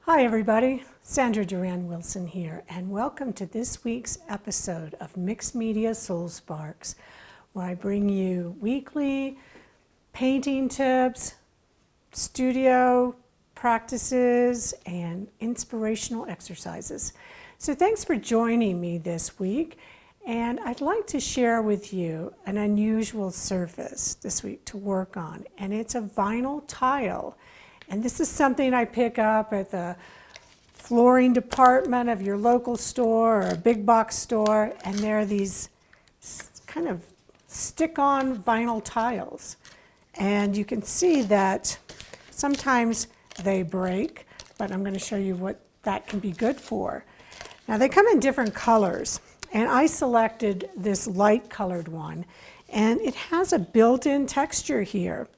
Hi everybody, Sandra Duran Wilson here, and welcome to this week's episode of Mixed Media Soul Sparks, where I bring you weekly painting tips, studio practices, and inspirational exercises. So thanks for joining me this week, and I'd like to share with you an unusual surface this week to work on, and it's a vinyl tile. And this is something I pick up at the flooring department of your local store or a big box store, and they're these kind of stick-on vinyl tiles. And you can see that sometimes they break, but I'm going to show you what that can be good for. Now they come in different colors, and I selected this light colored one, and it has a built-in texture here.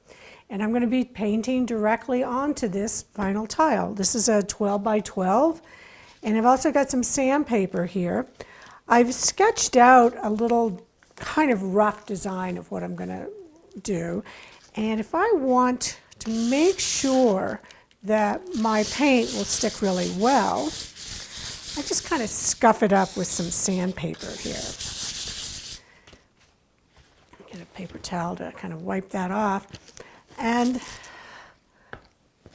And I'm going to be painting directly onto this vinyl tile. This is a 12 by 12, and I've also got some sandpaper here. I've sketched out a little kind of rough design of what I'm going to do. And if I want to make sure that my paint will stick really well, I just kind of scuff it up with some sandpaper here. Get a paper towel to kind of wipe that off. And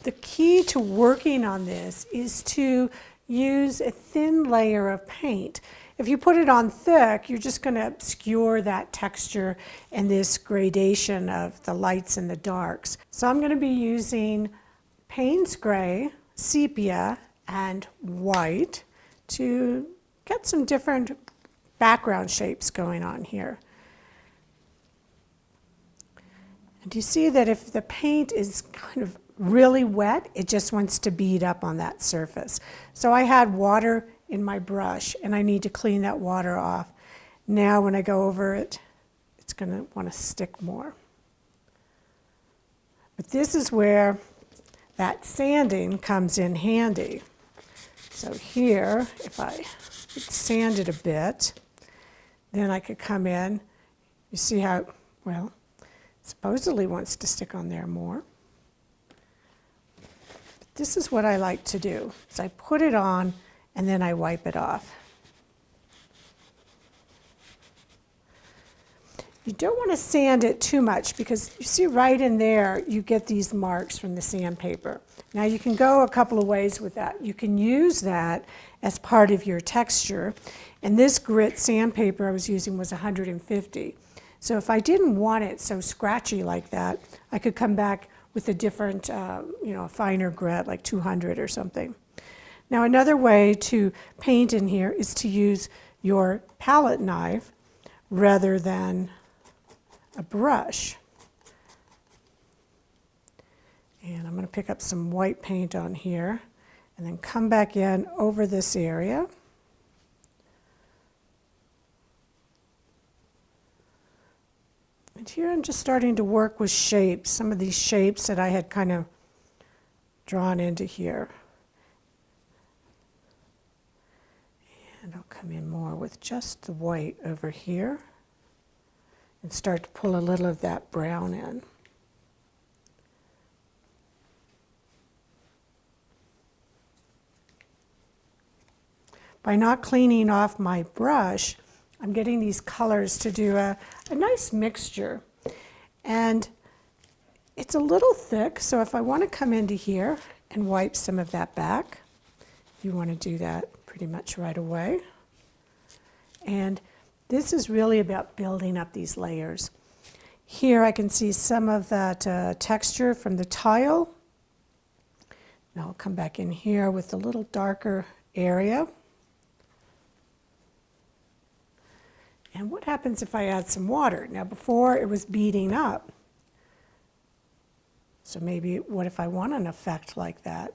the key to working on this is to use a thin layer of paint. If you put it on thick, you're just going to obscure that texture and this gradation of the lights and the darks. So I'm going to be using Payne's gray, sepia, and white to get some different background shapes going on here. And you see that if the paint is kind of really wet, it just wants to bead up on that surface. So I had water in my brush, and I need to clean that water off. Now when I go over it, it's going to want to stick more. But this is where that sanding comes in handy. So here, if I sand it a bit, then I could come in. You see how, well, supposedly wants to stick on there more. But this is what I like to do, is I put it on and then I wipe it off. You don't want to sand it too much because you see right in there you get these marks from the sandpaper. Now you can go a couple of ways with that. You can use that as part of your texture, and this grit sandpaper I was using was 150. So if I didn't want it so scratchy like that, I could come back with a different, a finer grit, like 200 or something. Now another way to paint in here is to use your palette knife rather than a brush. And I'm going to pick up some white paint on here and then come back in over this area. And here I'm just starting to work with shapes, some of these shapes that I had kind of drawn into here. And I'll come in more with just the white over here and start to pull a little of that brown in. By not cleaning off my brush, I'm getting these colors to do a nice mixture. And it's a little thick, so if I want to come into here and wipe some of that back, you want to do that pretty much right away. And this is really about building up these layers. Here I can see some of that texture from the tile. Now I'll come back in here with a little darker area. And what happens if I add some water? Now before it was beading up. So maybe what if I want an effect like that?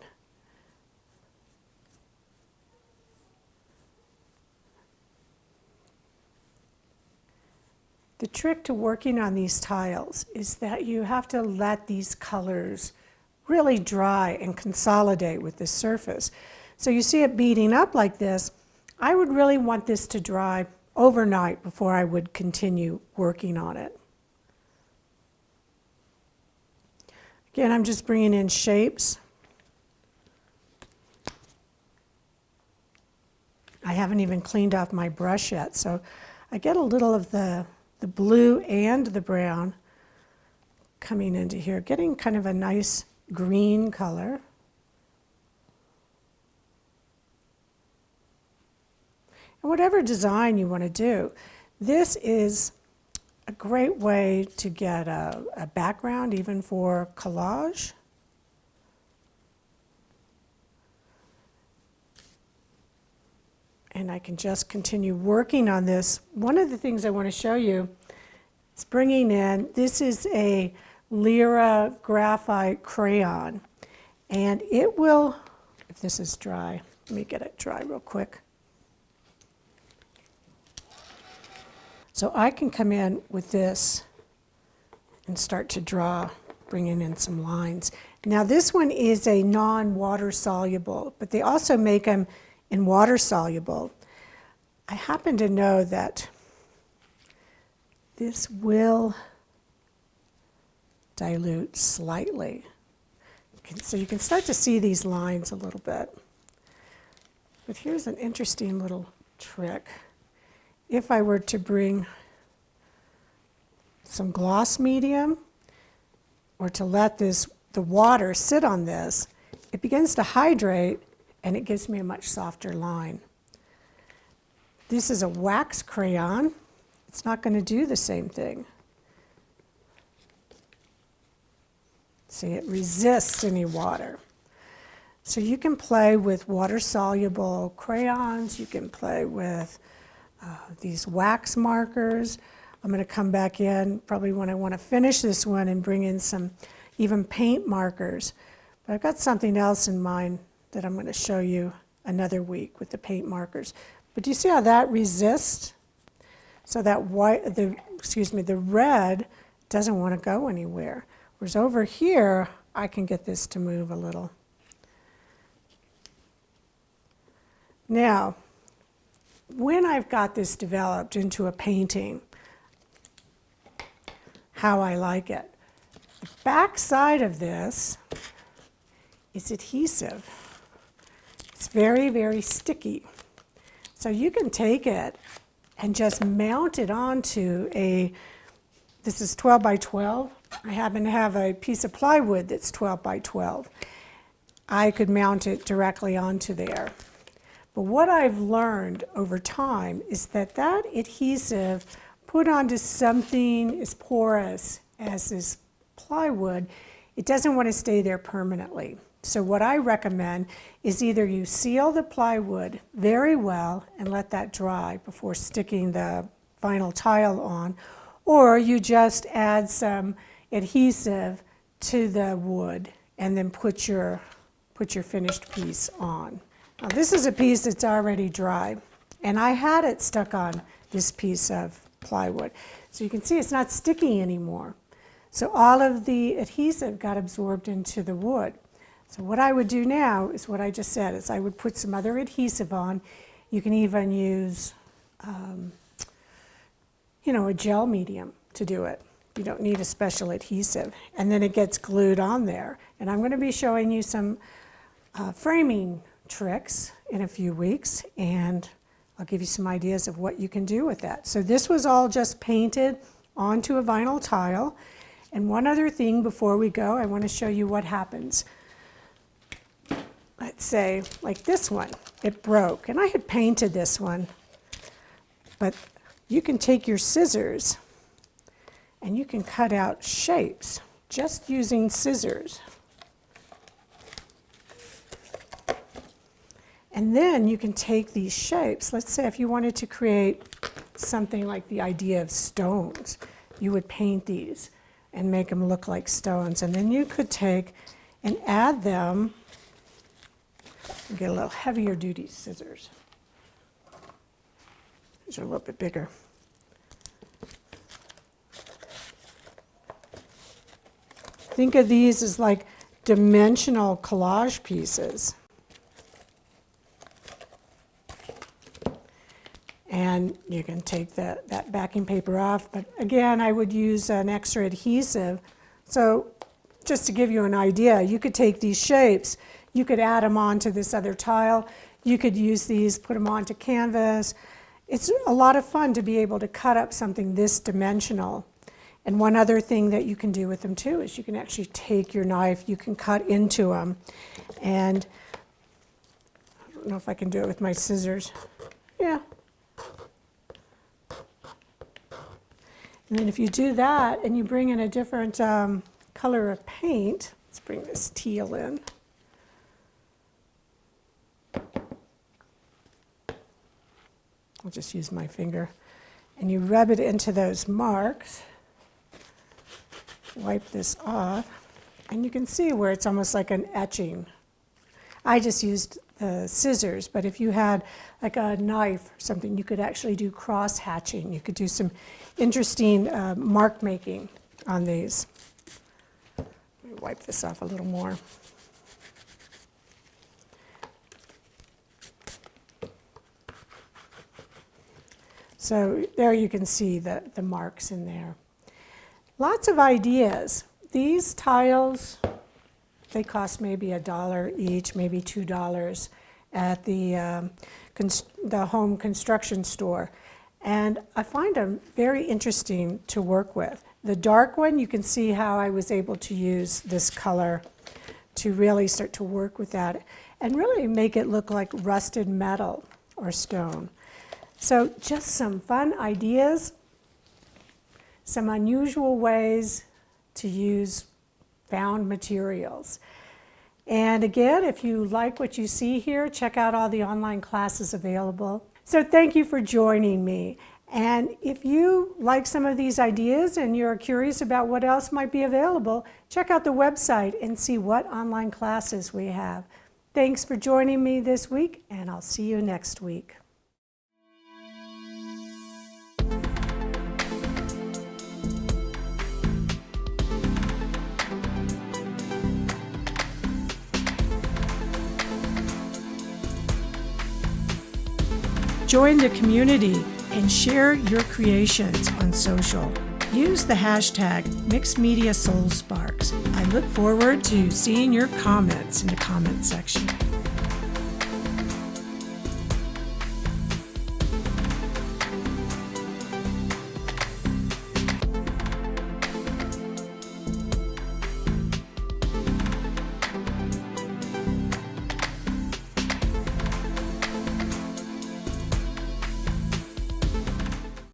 The trick to working on these tiles is that you have to let these colors really dry and consolidate with the surface. So you see it beading up like this. I would really want this to dry overnight before I would continue working on it. Again, I'm just bringing in shapes. I haven't even cleaned off my brush yet, so I get a little of the blue and the brown coming into here, getting kind of a nice green color. And whatever design you want to do, this is a great way to get a background even for collage. And I can just continue working on this. One of the things I want to show you is bringing in, this is a Lyra Graphite Crayon. And it will, if this is dry, let me get it dry real quick. So I can come in with this and start to draw, bringing in some lines. Now this one is a non-water soluble, but they also make them in water soluble. I happen to know that this will dilute slightly. So you can start to see these lines a little bit. But here's an interesting little trick. If I were to bring some gloss medium, or to let the water sit on this, it begins to hydrate and it gives me a much softer line. This is a wax crayon. It's not going to do the same thing. See, it resists any water. So you can play with water-soluble crayons. You can play with these wax markers. I'm going to come back in probably when I want to finish this one and bring in some even paint markers. But I've got something else in mind that I'm going to show you another week with the paint markers. But do you see how that resists? So that white, the red doesn't want to go anywhere. Whereas over here, I can get this to move a little. Now, when I've got this developed into a painting, how I like it. The back side of this is adhesive. It's very, very sticky. So you can take it and just mount it onto this is 12 by 12. I happen to have a piece of plywood that's 12 by 12. I could mount it directly onto there. But what I've learned over time is that adhesive put onto something as porous as this plywood, it doesn't want to stay there permanently. So what I recommend is either you seal the plywood very well and let that dry before sticking the vinyl tile on, or you just add some adhesive to the wood and then put your finished piece on. Now this is a piece that's already dry, and I had it stuck on this piece of plywood. So you can see it's not sticky anymore. So all of the adhesive got absorbed into the wood. So what I would do now is what I just said, is I would put some other adhesive on. You can even use, a gel medium to do it. You don't need a special adhesive. And then it gets glued on there. And I'm going to be showing you some framing tricks in a few weeks, and I'll give you some ideas of what you can do with that. So this was all just painted onto a vinyl tile. And one other thing before we go, I want to show you what happens. Let's say, like this one, it broke. And I had painted this one, but you can take your scissors and you can cut out shapes just using scissors. And then you can take these shapes. Let's say if you wanted to create something like the idea of stones, you would paint these and make them look like stones. And then you could take and add them, and get a little heavier duty scissors. These are a little bit bigger. Think of these as like dimensional collage pieces. And you can take that backing paper off, but again, I would use an extra adhesive. So just to give you an idea, you could take these shapes, you could add them onto this other tile, You could use these, put them onto canvas. It's a lot of fun to be able to cut up something this dimensional. And one other thing that you can do with them too is you can actually take your knife, you can cut into them. And I don't know if I can do it with my scissors. Yeah. And then if you do that and you bring in a different color of paint, let's bring this teal in. I'll just use my finger. And you rub it into those marks. Wipe this off. And you can see where it's almost like an etching. I just used the scissors, but if you had like a knife or something, you could actually do cross hatching. You could do some interesting mark making on these. Let me wipe this off a little more. So there you can see the marks in there. Lots of ideas. These tiles, they cost maybe $1 each, maybe $2 at the home construction store. And I find them very interesting to work with. The dark one, you can see how I was able to use this color to really start to work with that and really make it look like rusted metal or stone. So just some fun ideas, some unusual ways to use found materials. And again, if you like what you see here, check out all the online classes available. So thank you for joining me. And if you like some of these ideas and you're curious about what else might be available, check out the website and see what online classes we have. Thanks for joining me this week, and I'll see you next week. Join the community and share your creations on social. Use the hashtag MixedMediaSoulSparks. I look forward to seeing your comments in the comment section.